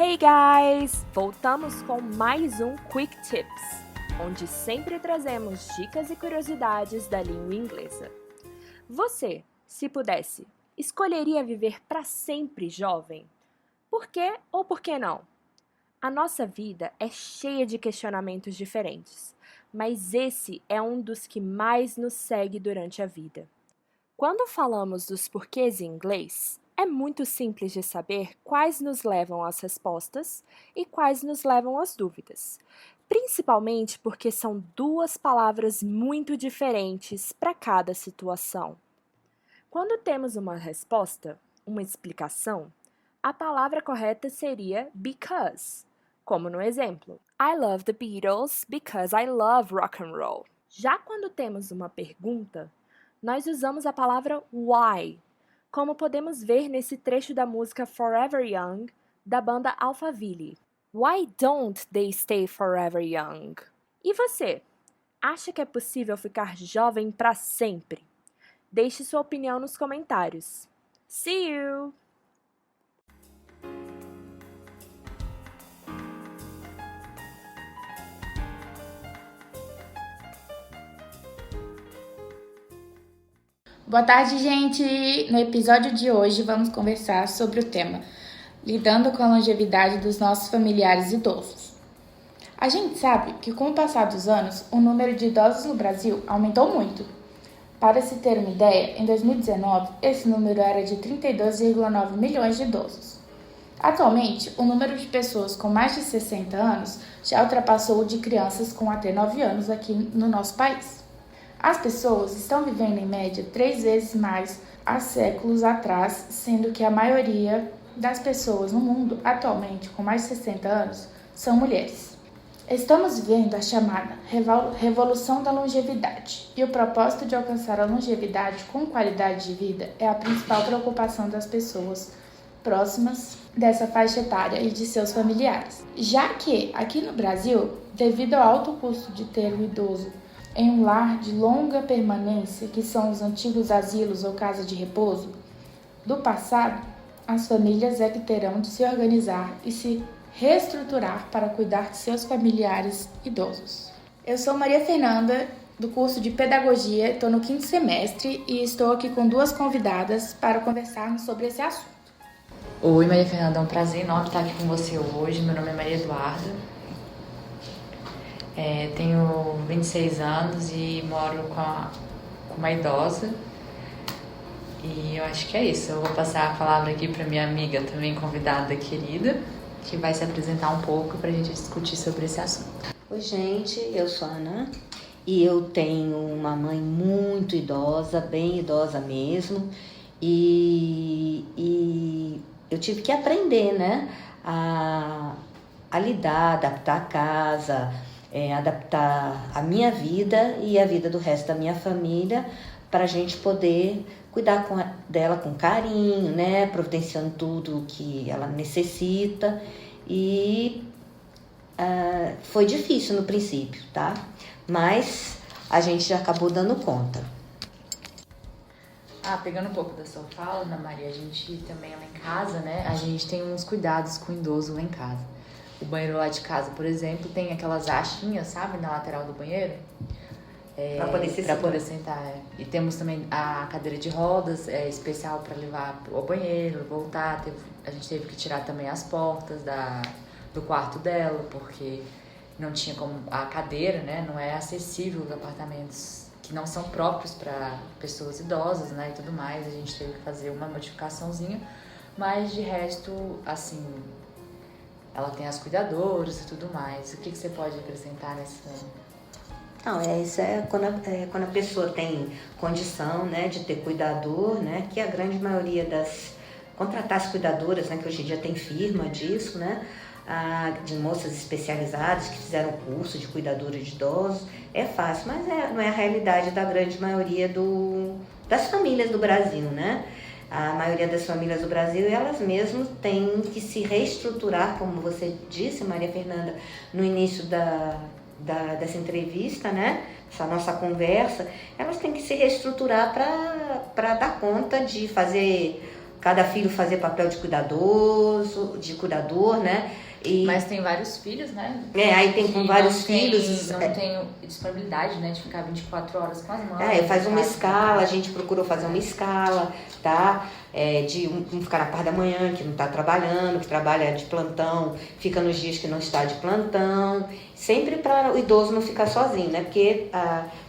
Hey guys! Voltamos com mais um Quick Tips, onde sempre trazemos dicas e curiosidades da língua inglesa. Você, se pudesse, escolheria viver para sempre jovem? Por quê ou por que não? A nossa vida é cheia de questionamentos diferentes, mas esse é um dos que mais nos segue durante a vida. Quando falamos dos porquês em inglês, é muito simples de saber quais nos levam às respostas e quais nos levam às dúvidas, principalmente porque são duas palavras muito diferentes para cada situação. Quando temos uma resposta, uma explicação, a palavra correta seria because, como no exemplo: I love the Beatles because I love rock and roll. Já quando temos uma pergunta, nós usamos a palavra why, como podemos ver nesse trecho da música Forever Young, da banda Alphaville. Why don't they stay forever young? E você? Acha que é possível ficar jovem para sempre? Deixe sua opinião nos comentários. See you! Boa tarde, gente! No episódio de hoje vamos conversar sobre o tema lidando com a longevidade dos nossos familiares idosos. A gente sabe que com o passar dos anos, o número de idosos no Brasil aumentou muito. Para se ter uma ideia, em 2019, esse número era de 32,9 milhões de idosos. Atualmente, o número de pessoas com mais de 60 anos já ultrapassou o de crianças com até 9 anos aqui no nosso país. As pessoas estão vivendo em média 3 vezes mais há séculos atrás, sendo que a maioria das pessoas no mundo atualmente com mais de 60 anos são mulheres. Estamos vivendo a chamada revolução da longevidade, e o propósito de alcançar a longevidade com qualidade de vida é a principal preocupação das pessoas próximas dessa faixa etária e de seus familiares. Já que aqui no Brasil, devido ao alto custo de ter um idoso em um lar de longa permanência, que são os antigos asilos ou casa de repouso, do passado, as famílias é que terão de se organizar e se reestruturar para cuidar de seus familiares idosos. Eu sou Maria Fernanda, do curso de Pedagogia, estou no 5º semestre e estou aqui com 2 convidadas para conversarmos sobre esse assunto. Oi, Maria Fernanda, é um prazer enorme estar aqui com você hoje. Meu nome é Maria Eduarda. Tenho 26 anos e moro com uma idosa. E eu acho que é isso. Eu vou passar a palavra aqui para minha amiga, também convidada querida, que vai se apresentar um pouco para a gente discutir sobre esse assunto. Oi, gente, eu sou a Ana e eu tenho uma mãe muito idosa, bem idosa mesmo. E eu tive que aprender, né, a lidar, adaptar a casa, adaptar a minha vida e a vida do resto da minha família para a gente poder cuidar dela com carinho, né? Providenciando tudo o que ela necessita. E foi difícil no princípio, tá? Mas a gente já acabou dando conta. Pegando um pouco da sua fala, Ana Maria, a gente também lá em casa, né? A gente tem uns cuidados com o idoso lá em casa. O banheiro lá de casa, por exemplo, tem aquelas achinhas, sabe, na lateral do banheiro? Para poder sentar. E temos também a cadeira de rodas, especial para levar ao banheiro, voltar. A gente teve que tirar também as portas do quarto dela, porque não tinha como. A cadeira, né, não é acessível aos apartamentos que não são próprios para pessoas idosas, né, e tudo mais. A gente teve que fazer uma modificaçãozinha, mas de resto, assim, ela tem as cuidadoras e tudo mais. O que você pode acrescentar nessa? Não, isso é quando a pessoa tem condição, né, de ter cuidador, né, que a grande maioria contratar as cuidadoras, né, que hoje em dia tem firma disso, né, de moças especializadas que fizeram curso de cuidadora de idosos, é fácil, mas não é a realidade da grande maioria das famílias do Brasil, né. A maioria das famílias do Brasil, elas mesmas têm que se reestruturar, como você disse, Maria Fernanda, no início dessa entrevista, né? Essa nossa conversa, elas têm que se reestruturar para dar conta de fazer cada filho fazer papel de cuidador, né? Mas tem vários filhos, né? Aí tem com vários filhos. Não tem disponibilidade, né? De ficar 24 horas com as mães. Faz uma escala, a gente procurou fazer uma escala, tá? De um ficar na parte da manhã, que não está trabalhando, que trabalha de plantão, fica nos dias que não está de plantão, sempre para o idoso não ficar sozinho, né? Porque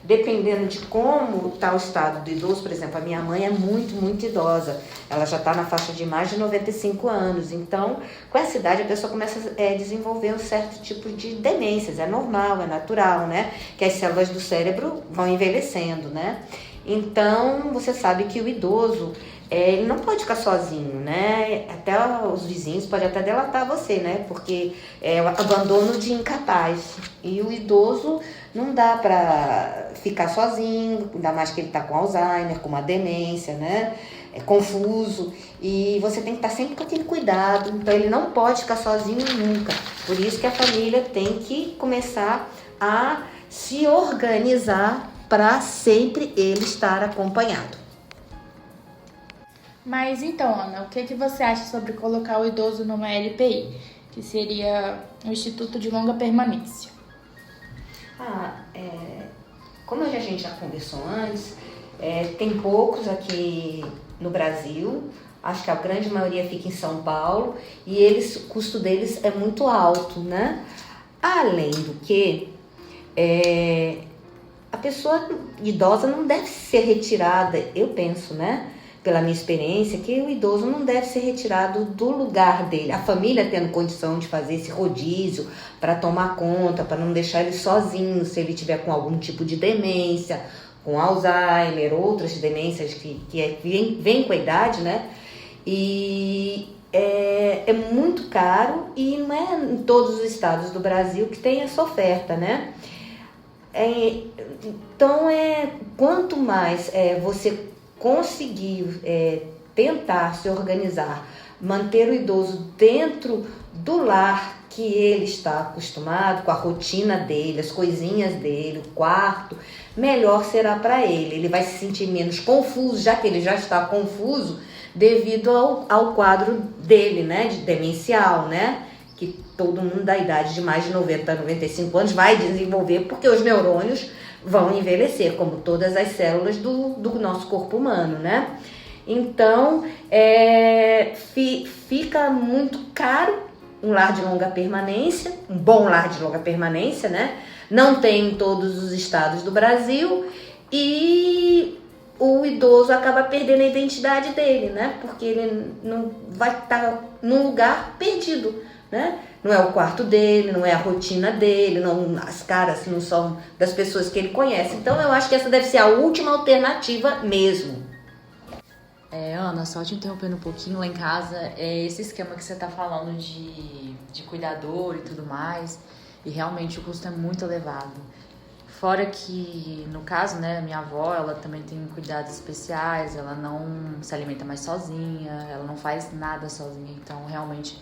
dependendo de como está o estado do idoso, por exemplo, a minha mãe é muito, muito idosa, ela já está na faixa de mais de 95 anos, então com essa idade a pessoa começa a desenvolver um certo tipo de demências, é normal, é natural, né? Que as células do cérebro vão envelhecendo, né? Então você sabe que o idoso ele não pode ficar sozinho, né? Até os vizinhos podem até delatar você, né? Porque é o abandono de incapaz. E o idoso não dá para ficar sozinho, ainda mais que ele está com Alzheimer, com uma demência, né? É confuso. E você tem que estar sempre com aquele cuidado. Então ele não pode ficar sozinho nunca. Por isso que a família tem que começar a se organizar para sempre ele estar acompanhado. Mas então, Ana, o que você acha sobre colocar o idoso numa LPI, que seria o Instituto de Longa Permanência? Como a gente já conversou antes, tem poucos aqui no Brasil, acho que a grande maioria fica em São Paulo, e o custo deles é muito alto, né? Além do que, a pessoa idosa não deve ser retirada, eu penso, né? Pela minha experiência, que o idoso não deve ser retirado do lugar dele. A família tendo condição de fazer esse rodízio para tomar conta, para não deixar ele sozinho, se ele tiver com algum tipo de demência, com Alzheimer, outras demências que vem com a idade, né? E é muito caro e não é em todos os estados do Brasil que tem essa oferta, né? Então, quanto mais você conseguir tentar se organizar, manter o idoso dentro do lar que ele está acostumado, com a rotina dele, as coisinhas dele, o quarto, melhor será para ele. Ele vai se sentir menos confuso, já que ele já está confuso devido ao quadro dele, né, de demencial, né, que todo mundo da idade de mais de 90 a 95 anos vai desenvolver, porque os neurônios vão envelhecer, como todas as células do nosso corpo humano, né? Então, fica muito caro um lar de longa permanência, um bom lar de longa permanência, né? Não tem em todos os estados do Brasil e o idoso acaba perdendo a identidade dele, né? Porque ele não vai estar num lugar perdido, né? Não é o quarto dele, não é a rotina dele, as caras não são das pessoas que ele conhece. Então eu acho que essa deve ser a última alternativa mesmo. Ana, só te interrompendo um pouquinho, lá em casa, esse esquema que você tá falando de cuidador e tudo mais, e realmente o custo é muito elevado. Fora que, no caso, né, minha avó, ela também tem cuidados especiais, ela não se alimenta mais sozinha, ela não faz nada sozinha, então realmente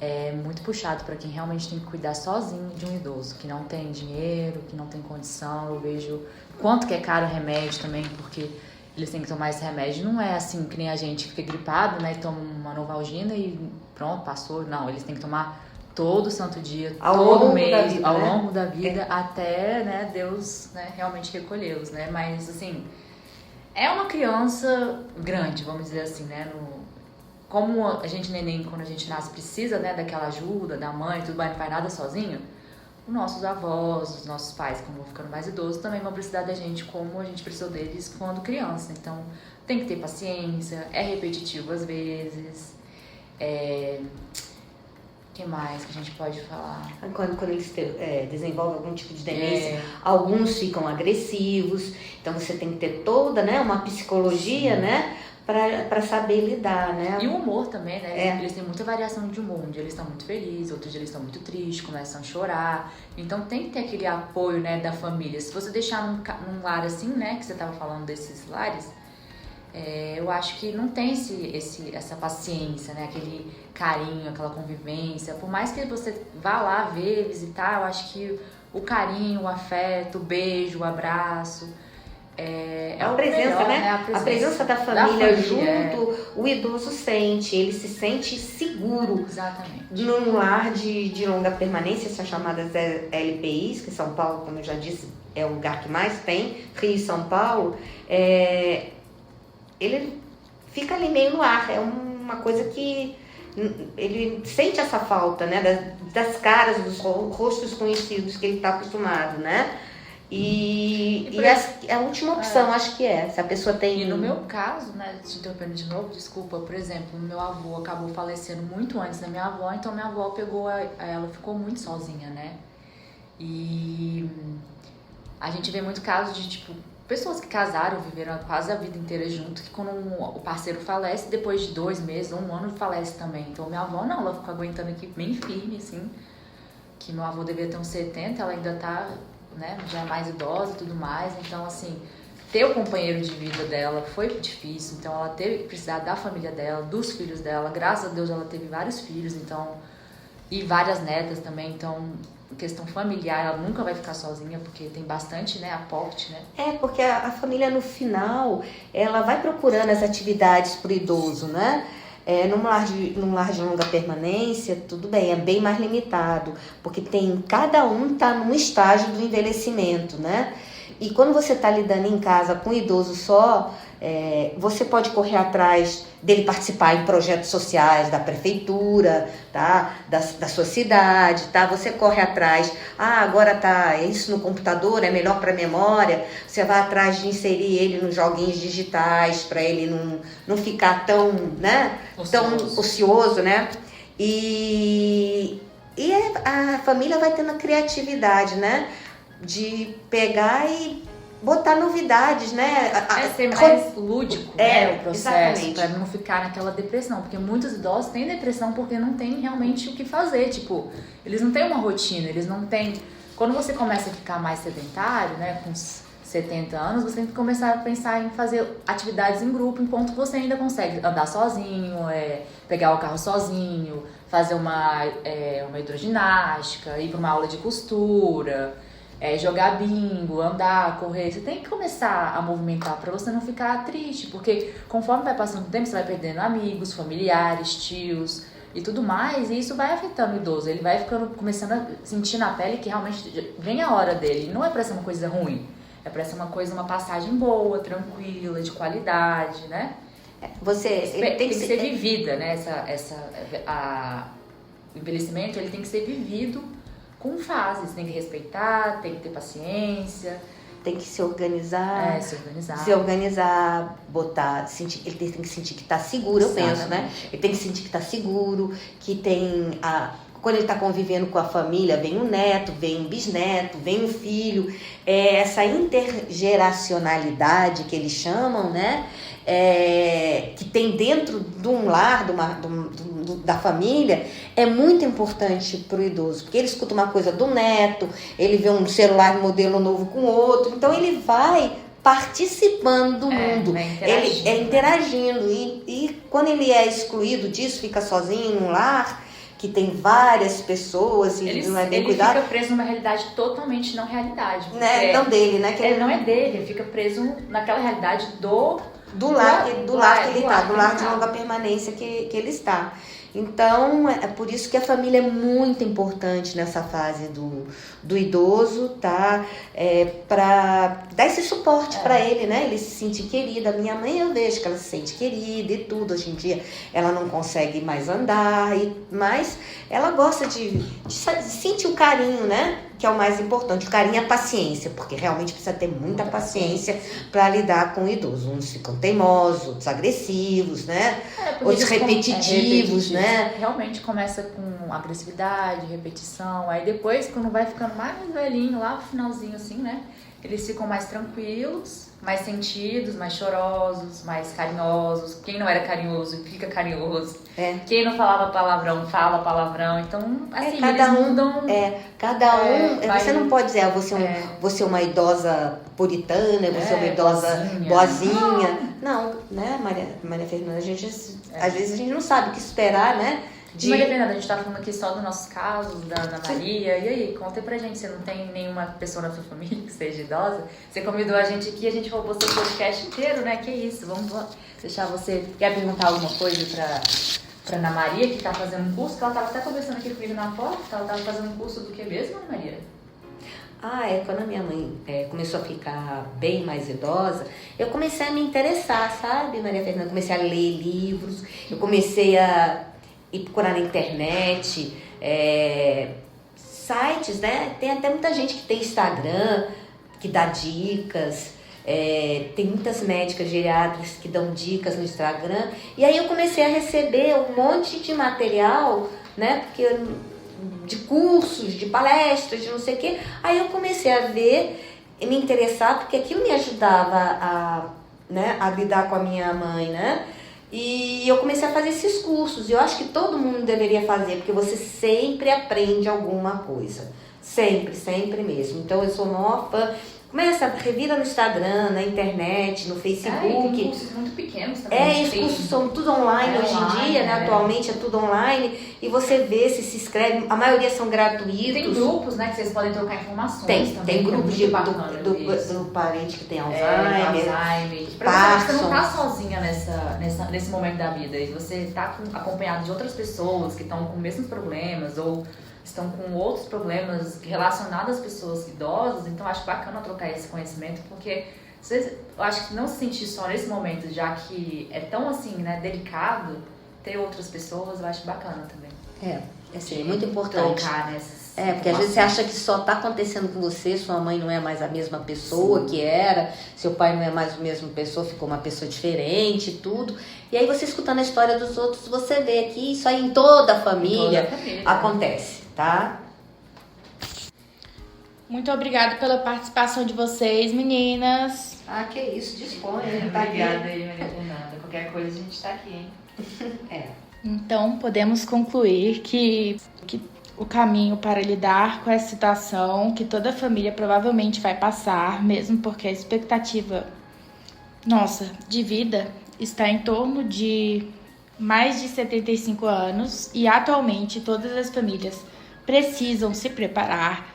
é muito puxado para quem realmente tem que cuidar sozinho de um idoso, que não tem dinheiro, que não tem condição. Eu vejo quanto que é caro o remédio também, porque eles têm que tomar esse remédio. Não é assim que nem a gente fica gripado, né, e toma uma Novalgina e pronto, passou. Não, eles têm que tomar todo santo dia, todo mês, ao longo da vida, até, né, Deus, né, realmente recolhê-los, né? Mas, assim, é uma criança grande, vamos dizer assim, né, como a gente neném, quando a gente nasce, precisa, né, daquela ajuda, da mãe, tudo, não faz nada sozinho, os nossos avós, os nossos pais, como vão ficando mais idosos, também vão precisar da gente como a gente precisou deles quando criança. Então, tem que ter paciência, é repetitivo às vezes. O que mais que a gente pode falar? Quando eles desenvolvem algum tipo de demência, alguns ficam agressivos, então você tem que ter toda, né, uma psicologia, sim, né, para saber lidar, né? E o humor também, né? Eles têm muita variação de humor. Um dia eles estão muito felizes, outro dia eles estão muito tristes, começam a chorar. Então tem que ter aquele apoio, né, da família. Se você deixar num lar assim, né, que você estava falando desses lares, eu acho que não tem essa paciência, né? Aquele carinho, aquela convivência. Por mais que você vá lá ver, visitar, eu acho que o carinho, o afeto, o beijo, o abraço a o presença, melhor, né? A presença da família junto, o idoso sente, ele se sente seguro. Exatamente. Num lar de longa permanência, são chamadas LPIs, que São Paulo, como eu já disse, é o lugar que mais tem, Rio e São Paulo, ele fica ali meio no ar, é uma coisa que ele sente essa falta, né, das caras, dos rostos conhecidos que ele está acostumado, né? E a última opção, acho que é, se a pessoa tem... E no meu caso, né, te interrompendo de novo, desculpa, por exemplo, meu avô acabou falecendo muito antes da minha avó, então minha avó ela ficou muito sozinha, né? E a gente vê muito caso de, tipo, pessoas que casaram, viveram quase a vida inteira junto, que quando o parceiro falece, depois de 2 meses, 1 ano, falece também. Então minha avó não, ela ficou aguentando aqui bem firme, assim, que meu avô devia ter uns 70, ela ainda tá, né, já mais idosa e tudo mais. Então, assim, ter o companheiro de vida dela foi difícil, então ela teve que precisar da família dela, dos filhos dela. Graças a Deus ela teve vários filhos, então, e várias netas também, então... questão familiar, ela nunca vai ficar sozinha, porque tem bastante, né, aporte, né? Porque a família, no final, ela vai procurando as atividades pro idoso, né? Num lar de longa permanência, tudo bem, é bem mais limitado, porque cada um tá num estágio do envelhecimento, né? E quando você tá lidando em casa com um idoso só, você pode correr atrás dele participar em projetos sociais da prefeitura, tá? Da sua cidade, tá? Você corre atrás, agora tá isso no computador, é melhor para memória, você vai atrás de inserir ele nos joguinhos digitais, para ele não ficar tão, né? Tão ocioso, né? E a família vai tendo a criatividade, né? De pegar e botar novidades, né? Ser mais lúdico, né, o processo, para não ficar naquela depressão, porque muitos idosos têm depressão porque não tem realmente o que fazer, tipo, eles não têm uma rotina, eles não têm... Quando você começa a ficar mais sedentário, né, com 70 anos, você tem que começar a pensar em fazer atividades em grupo, enquanto você ainda consegue andar sozinho, pegar o carro sozinho, fazer uma hidroginástica, ir para uma aula de costura... jogar bingo, andar, correr, você tem que começar a movimentar para você não ficar triste, porque conforme vai passando o tempo, você vai perdendo amigos, familiares, tios e tudo mais, e isso vai afetando o idoso, ele vai começando a sentir na pele que realmente vem a hora dele, e não é para ser uma coisa ruim, é para ser uma passagem boa, tranquila, de qualidade, né? Tem que ser vivida, né? O envelhecimento, ele tem que ser vivido com fases, tem que respeitar, tem que ter paciência. Tem que se organizar. Se organizar. Ele tem que sentir que está seguro, eu penso, né? Ele tem que sentir que está seguro, que tem quando ele está convivendo com a família, vem um neto, vem um bisneto, vem um filho. Essa intergeracionalidade que eles chamam, né? Que tem dentro de um lar, da família, é muito importante para o idoso, porque ele escuta uma coisa do neto, ele vê um celular modelo novo com outro, então ele vai participando do mundo, ele interagindo, e quando ele é excluído disso, fica sozinho num lar que tem várias pessoas e não é bem cuidado. Ele fica preso numa realidade totalmente não realidade. Não dele, né? Ele não é dele, ele fica preso naquela realidade do lar que ele está, do lar de longa permanência que ele está. Então, é por isso que a família é muito importante nessa fase do idoso, tá? Para dar esse suporte para ele, né? Ele se sentir querida. Minha mãe, eu vejo que ela se sente querida e tudo. Hoje em dia, ela não consegue mais andar, mas ela gosta de sentir o carinho, né? Que é o mais importante. O carinho e a paciência, porque realmente precisa ter muita paciência para lidar com o idoso. Uns ficam teimosos, outros agressivos, né? Outros repetitivos, né? Realmente começa com agressividade, repetição. Aí depois, quando vai ficando mais velhinho, lá no finalzinho assim, né? Eles ficam mais tranquilos, mais sentidos, mais chorosos, mais carinhosos. Quem não era carinhoso, fica carinhoso. Quem não falava palavrão, fala palavrão. Então, assim, cada eles um mudam... você não pode dizer, você é uma idosa puritana, você é uma idosa boazinha. Não, né, Maria Fernanda? Às vezes a gente não sabe o que esperar, né? Maria Fernanda, a gente tá falando aqui só dos nossos casos, da Ana Maria. E aí, conta pra gente, você não tem nenhuma pessoa na sua família que seja idosa? Você convidou a gente aqui, a gente roubou seu podcast inteiro, né? Que isso, vamos deixar você... Quer perguntar alguma coisa pra Ana Maria, que tá fazendo um curso? Que ela tava até conversando aqui comigo na porta, ela tava fazendo um curso do que mesmo, Ana Maria? Quando a minha mãe começou a ficar bem mais idosa, eu comecei a me interessar, sabe, Maria Fernanda? Comecei a ler livros, eu comecei a ir procurar na internet, sites, né? Tem até muita gente que tem Instagram, que dá dicas, tem muitas médicas geriatras que dão dicas no Instagram. E aí eu comecei a receber um monte de material, né? De cursos, de palestras, de não sei o quê. Aí eu comecei a ver e me interessar, porque aquilo me ajudava a lidar com a minha mãe, né? E eu comecei a fazer esses cursos. E eu acho que todo mundo deveria fazer, porque você sempre aprende alguma coisa. Sempre, sempre mesmo. Então eu sou uma fã. Começa, revira no Instagram, na internet, no Facebook. Tem cursos muito pequenos também. Os cursos são tudo online hoje em dia, né? Atualmente é tudo online. E você vê, se inscreve. A maioria são gratuitos. Tem grupos, né, que vocês podem trocar informações também. Tem grupos do parente que tem Alzheimer. Pra você não tá sozinha nesse momento da vida. E você tá acompanhado de outras pessoas que estão com os mesmos problemas ou estão com outros problemas relacionados às pessoas idosas, então acho bacana trocar esse conhecimento, porque eu acho que não se sentir só nesse momento, já que é tão assim, né, delicado, ter outras pessoas, eu acho bacana também. É muito importante. Trocar nessas porque às vezes você acha que só está acontecendo com você, sua mãe não é mais a mesma pessoa que era, seu pai não é mais a mesma pessoa, ficou uma pessoa diferente, tudo. E aí você escutando a história dos outros, você vê que isso aí em toda a família acontece, tá? Muito obrigada pela participação de vocês, meninas. Que isso, disponha. Obrigada aí, Maria Fernanda. Qualquer coisa a gente tá aqui, hein? Então, podemos concluir que o caminho para lidar com essa situação que toda família provavelmente vai passar, mesmo porque a expectativa nossa de vida está em torno de mais de 75 anos e atualmente todas as famílias precisam se preparar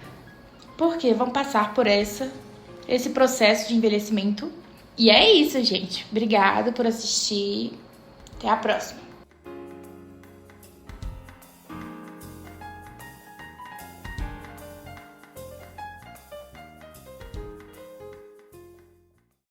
porque vão passar por esse processo de envelhecimento. E é isso, gente. Obrigada por assistir. Até a próxima.